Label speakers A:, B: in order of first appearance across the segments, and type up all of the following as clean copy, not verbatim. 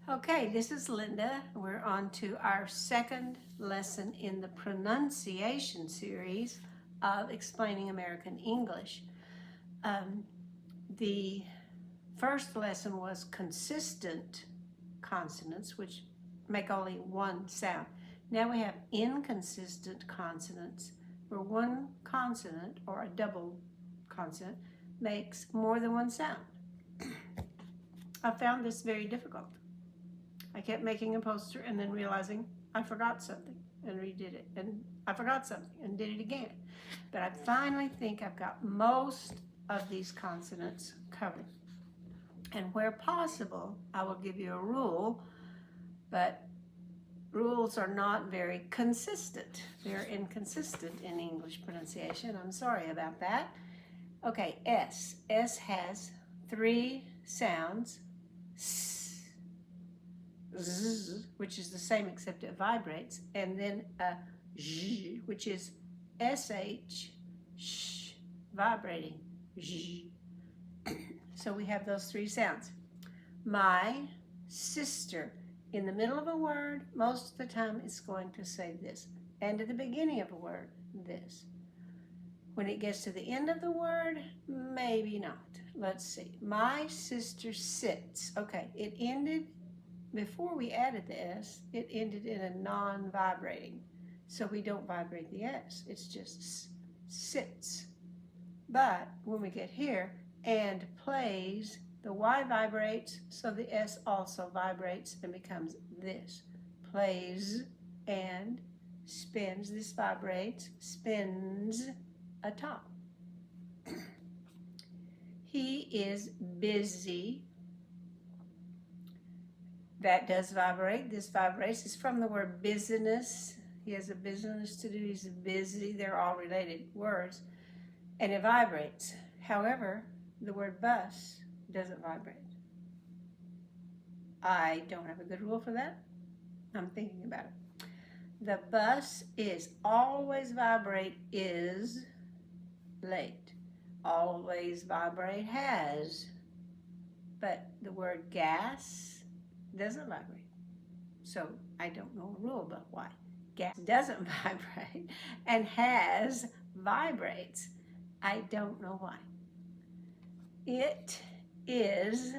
A: Okay, this is Linda. We're on to our second lesson in the pronunciation series of Explaining American English. The first lesson was consistent consonants, which make only one sound. Now we have inconsistent consonants, where one consonant or a double consonant makes more than one sound. I found this very difficult. I kept making a poster and then realizing I forgot something and redid it, and I forgot something and did it again. But I finally think I've got most of these consonants covered. And where possible, I will give you a rule, but rules are not very consistent. They're inconsistent in English pronunciation. I'm sorry about that. Okay, S. S has three sounds. S, Z, which is the same except it vibrates, and then a Z, which is SH, sh, vibrating, Z. So we have those three sounds. My sister. In the middle of a word, most of the time it's going to say this. And at the beginning of a word, this. When it gets to the end of the word, maybe not. Let's see. My sister sits. Okay, it ended, before we added the S, it ended in a non-vibrating. So we don't vibrate the S. It's just sits. But when we get here, and plays, the Y vibrates, so the S also vibrates and becomes this. Plays and spins. This vibrates, spins atop. He is busy. That does vibrate. This vibrates. It's from the word business. He has a business to do. He's busy. They're all related words. And it vibrates. However, the word bus doesn't vibrate. I don't have a good rule for that. I'm thinking about it. The bus is always vibrate is late. Always vibrate has. But the word gas doesn't vibrate. So I don't know a rule about why. Gas doesn't vibrate and has vibrates. I don't know why. It is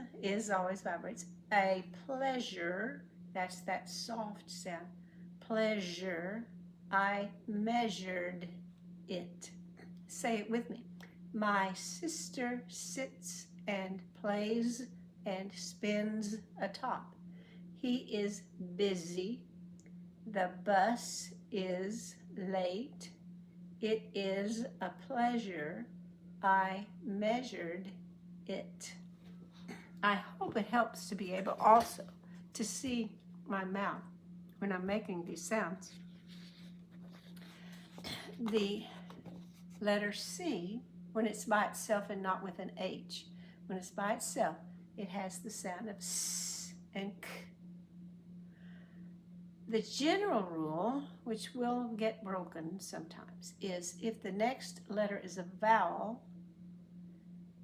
A: always vibrates. A pleasure, that's that soft sound. Pleasure, I measured it. Say it with me. My sister sits and plays and spins atop. He is busy. The bus is late. It is a pleasure. I measured it. I hope it helps to be able also to see my mouth when I'm making these sounds. The letter C, when it's by itself and not with an H, when it's by itself, it has the sound of S and K. The general rule, which will get broken sometimes, is if the next letter is a vowel,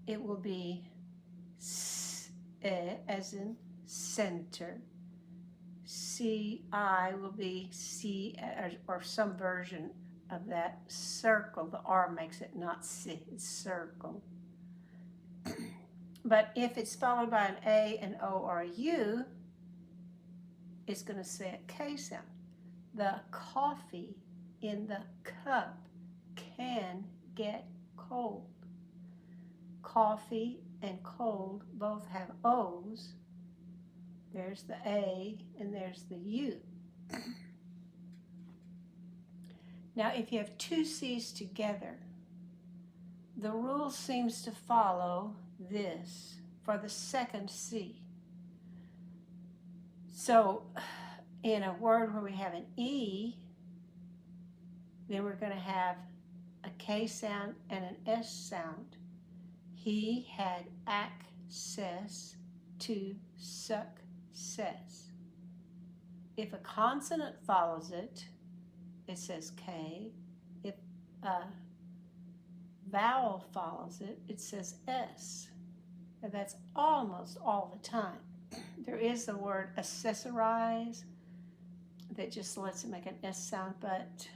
A: it will be S, as in center. C-I will be C, or some version of that. Circle, the R makes it not C, it's circle. But if it's followed by an A, an O, or a U, it's going to say a K sound. The coffee in the cup can get cold. Coffee and cold both have O's. There's the A and there's the U. Now, if you have two C's together, the rule seems to follow this for the second C. So in a word where we have an E, then we're going to have a K sound and an S sound. He had access to success. If a consonant follows it, it says K. If a vowel follows it, it says S. And that's almost all the time. There is the word accessorize that just lets it make an S sound, but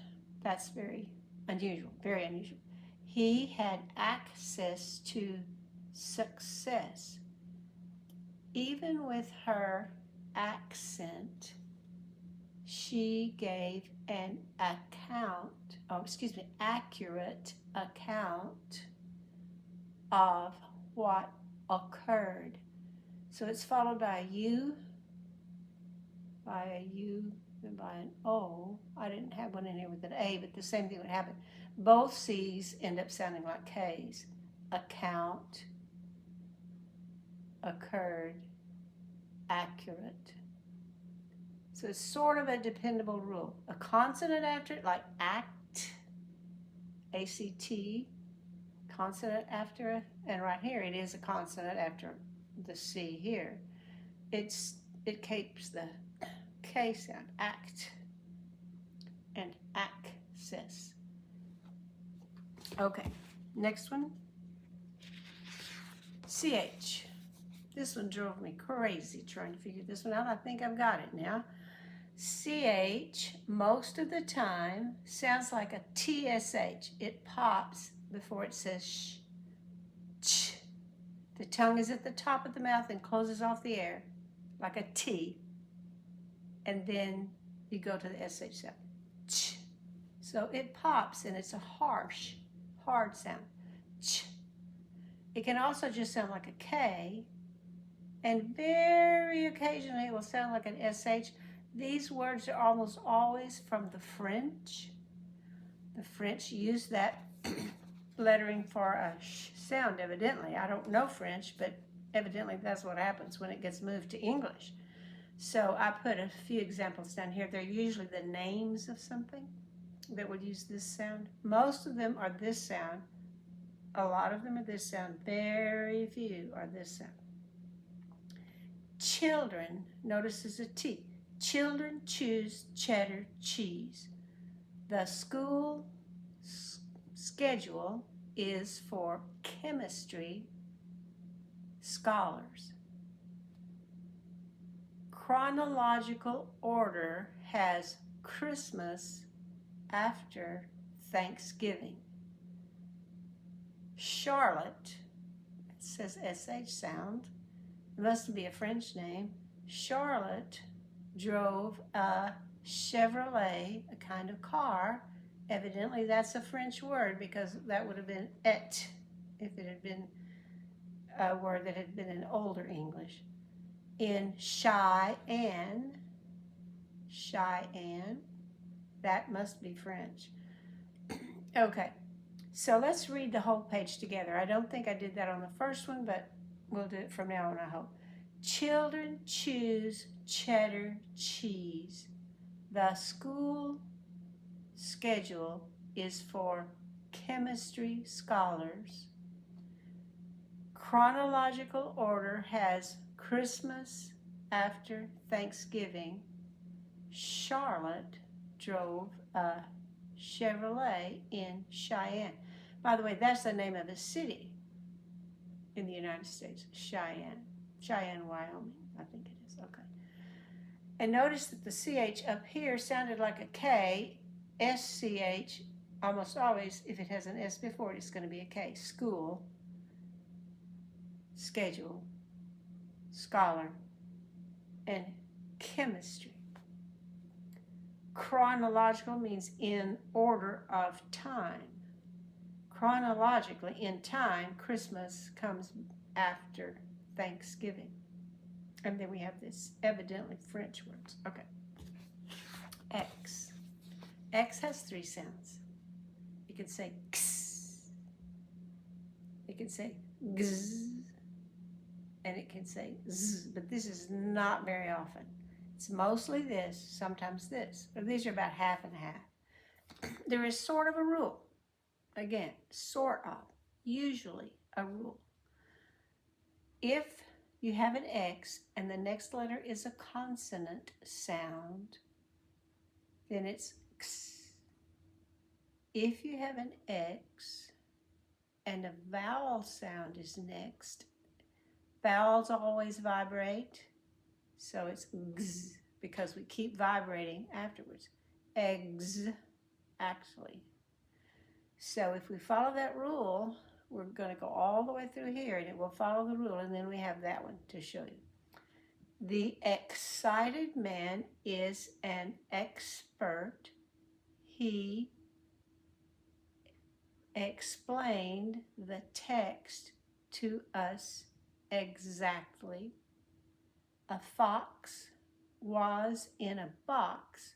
A: that's very unusual, very unusual. He had access to success. Even with her accent, she gave an accurate account of what occurred. So it's followed by a U, and by an O. I didn't have one in here with an A, but the same thing would happen. Both C's end up sounding like K's. Account, occurred, accurate. So it's sort of a dependable rule. A consonant after it, like act, A-C-T, consonant after it, and right here it is a consonant after the C here. It keeps the K sound, act and access. Okay, next one. CH. This one drove me crazy trying to figure this one out. I think I've got it now. CH, most of the time, sounds like a TSH. It pops before it says sh. Ch. The tongue is at the top of the mouth and closes off the air like a T. And then you go to the SH sound. Ch. So it pops and it's a harsh, hard sound. Ch. It can also just sound like a K. And very occasionally it will sound like an SH. These words are almost always from the French. The French use that lettering for a sh sound, evidently. I don't know French, but evidently that's what happens when it gets moved to English. So I put a few examples down here. They're usually the names of something that would use this sound. Most of them are this sound. A lot of them are this sound. Very few are this sound. Children, notice there's a T. Children choose cheddar cheese. The school schedule is for chemistry scholars. Chronological order has Christmas after Thanksgiving. Charlotte, it says SH sound. It must be a French name. Charlotte drove a Chevrolet, a kind of car. Evidently that's a French word because that would have been et if it had been a word that had been in older English. In Cheyenne, that must be French. Okay, so let's read the whole page together. I don't think I did that on the first one, but we'll do it from now on, I hope. Children choose cheddar cheese. The school schedule is for chemistry scholars. Chronological order has Christmas after Thanksgiving. Charlotte drove a Chevrolet in Cheyenne. By the way, that's the name of a city in the United States, Cheyenne, Wyoming, I think it is. Okay. And notice that the CH up here sounded like a K. SCH, almost always, if it has an S before it, it's going to be a K. School, schedule, scholar, and chemistry. Chronological means in order of time. Chronologically, in time, Christmas comes after Thanksgiving. And then we have this evidently French words. Okay. X. X has three sounds. You can say x. It can say gz. And it can say z. But this is not very often. It's mostly this, sometimes this. But these are about half and half. There is sort of a rule. Again, sort of. Usually a rule. If you have an X and the next letter is a consonant sound, then it's X. If you have an X and a vowel sound is next, vowels always vibrate. So it's gz because we keep vibrating afterwards. Eggs, actually. So if we follow that rule, we're going to go all the way through here and it will follow the rule, and then we have that one to show you. The excited man is an expert. He explained the text to us exactly. A fox was in a box,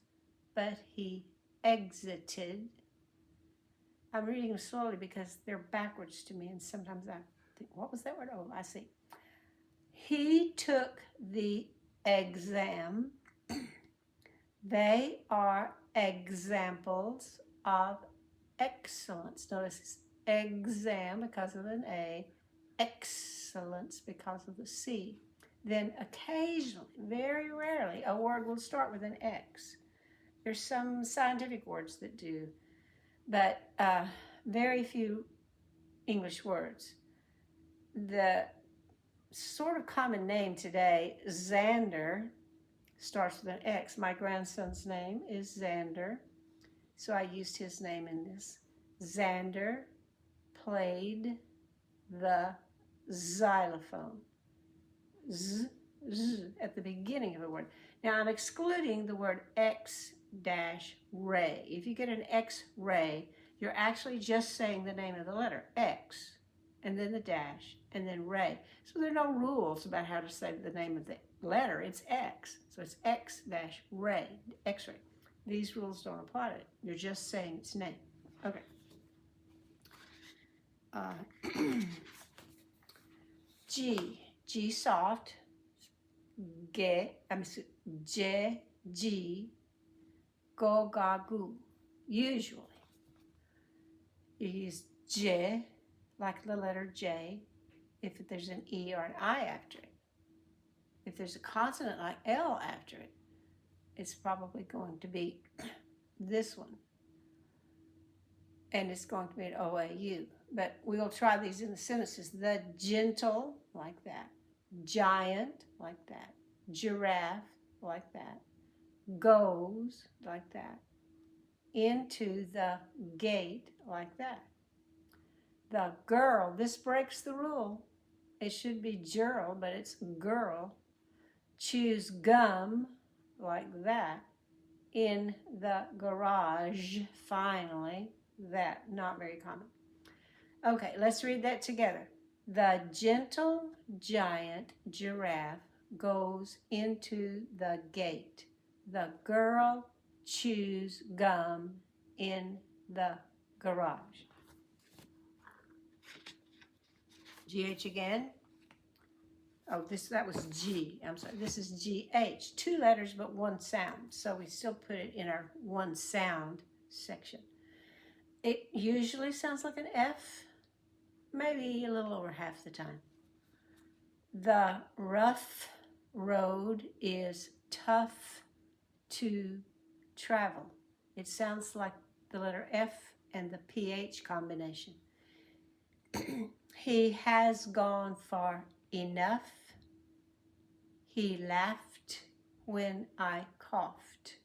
A: but he exited. I'm reading them slowly because they're backwards to me, and sometimes I think, what was that word? Oh, I see. He took the exam. They are examples of excellence. Notice it's exam because of an A, excellence because of the C. Then occasionally, very rarely, a word will start with an X. There's some scientific words that do, but very few English words. The sort of common name today, Xander, starts with an X. My grandson's name is Xander, so I used his name in this. Xander played the xylophone. Z, z, at the beginning of a word. Now I'm excluding the word X-ray. If you get an X-ray, you're actually just saying the name of the letter, X, and then the dash, and then ray. So there are no rules about how to say the name of the letter. It's X. So it's X-ray, X-ray. These rules don't apply to it. You're just saying its name. Okay. G soft. J, G, go, ga, goo. Usually, you use J, like the letter J, if there's an E or an I after it. If there's a consonant like L after it, it's probably going to be this one. And it's going to be an OAU. But we will try these in the sentences. The gentle, like that. Giant, like that. Giraffe, like that. Goes, like that. Into the gate, like that. The girl, this breaks the rule. It should be girl, but it's girl. Chews gum, like that. In the garage, finally. That, not very common. Okay, let's read that together. The gentle giant giraffe goes into the gate. The girl chews gum in the garage. GH again. Oh, that was G. I'm sorry. This is GH. 2 letters, but 1 sound. So we still put it in our 1 sound section. It usually sounds like an F, maybe a little over half the time. The rough road is tough to travel. It sounds like the letter F and the PH combination. He has gone far enough. He laughed when I coughed.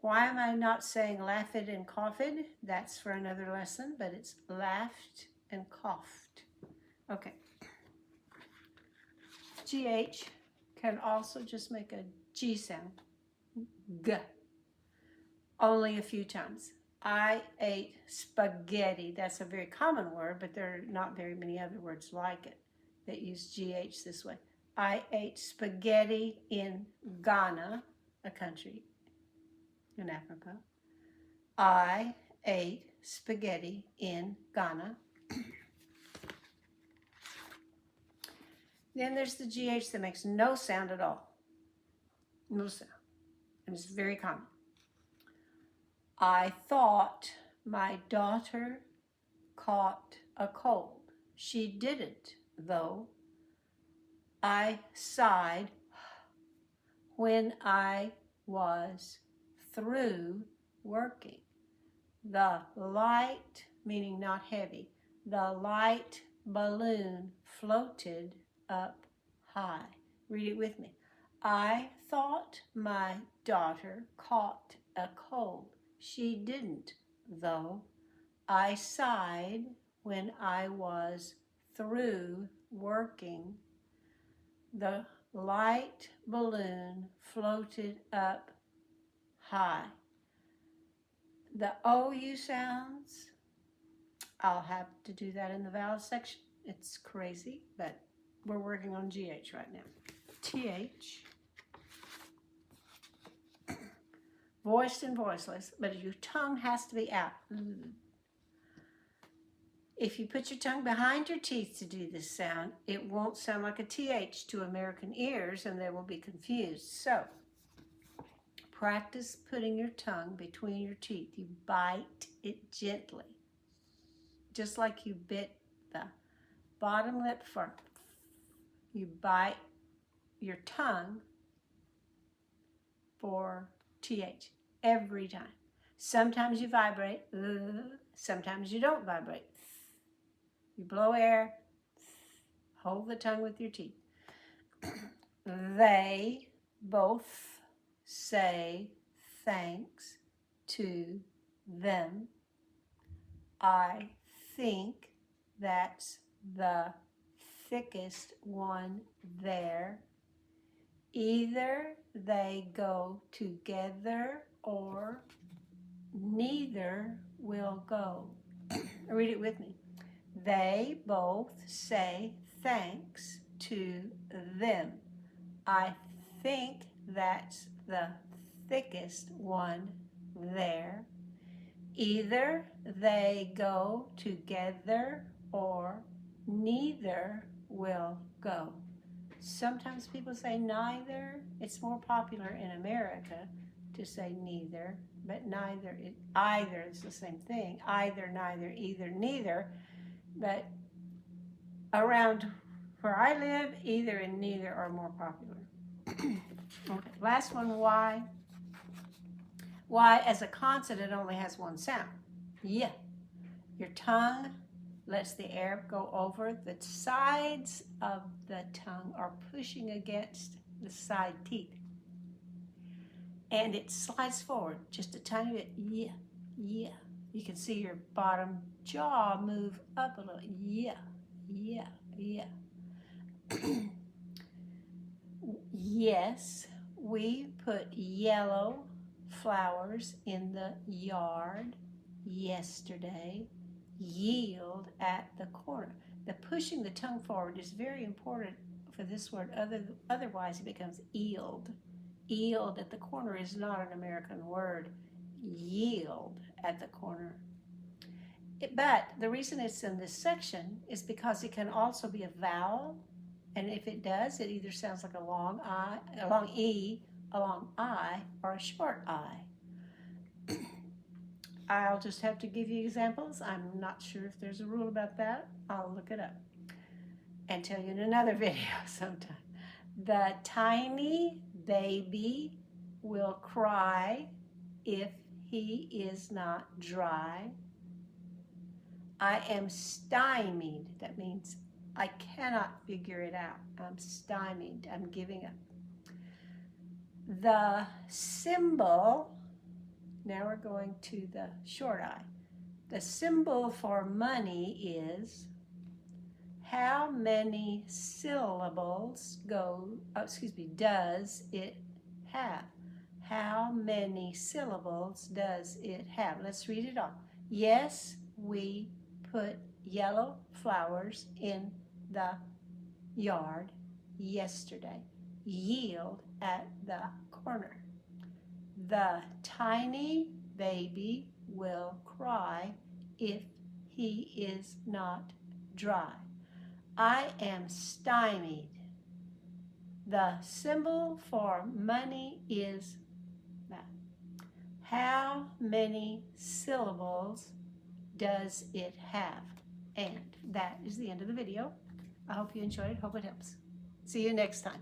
A: Why am I not saying laughed and coughed? That's for another lesson, but it's laughed and coughed. Okay. GH can also just make a G sound. G. Only a few times. I ate spaghetti. That's a very common word, but there are not very many other words like it that use GH this way. I ate spaghetti in Ghana, a country in Africa. I ate spaghetti in Ghana. Then there's the GH that makes no sound at all. No sound. And it's very common. I thought my daughter caught a cold. She didn't, though. I sighed when I was through working. The light, meaning not heavy, the light balloon floated up high. Read it with me. I thought my daughter caught a cold. She didn't, though. I sighed when I was through working. The light balloon floated up high. The OU sounds, I'll have to do that in the vowel section. It's crazy, but we're working on GH right now. TH, voiced and voiceless, but your tongue has to be out. If you put your tongue behind your teeth to do this sound, it won't sound like a TH to American ears, and they will be confused. So, practice putting your tongue between your teeth. You bite it gently, just like you bit the bottom lip for. You bite your tongue for TH every time. Sometimes you vibrate, sometimes you don't vibrate. You blow air, hold the tongue with your teeth. They both say thanks to them. I think that's the thickest one there. Either they go together or neither will go. Read it with me. They both say thanks to them. I think that's the thickest one there. Either they go together or neither will go. Sometimes people say neither. It's more popular in America to say neither, but neither, either is the same thing. Either, neither, either, neither. But around where I live, either and neither are more popular. Okay, last one, Y. Y as a consonant only has one sound. Yeah. Your tongue lets the air go over. The sides of the tongue are pushing against the side teeth. And it slides forward just a tiny bit. Yeah, yeah. You can see your bottom jaw move up a little. Yeah, yeah, yeah. Yes, we put yellow flowers in the yard yesterday. Yield at the corner. The pushing the tongue forward is very important for this word. Otherwise, it becomes yield. Yield at the corner is not an American word. Yield at the corner. But the reason it's in this section is because it can also be a vowel. And if it does, it either sounds like a long I, a long E, a long I, or a short I. I'll just have to give you examples. I'm not sure if there's a rule about that. I'll look it up and tell you in another video sometime. The tiny baby will cry if he is not dry. I am stymied. That means I cannot figure it out. I'm stymied. I'm giving up. The symbol, now we're going to the short I. The symbol for money is how many syllables does it have? How many syllables does it have? Let's read it all. Yes, we put yellow flowers in the yard yesterday. Yield at the corner. The tiny baby will cry if he is not dry. I am stymied. The symbol for money is that. How many syllables does it have? And that is the end of the video. I hope you enjoyed it. Hope it helps. See you next time.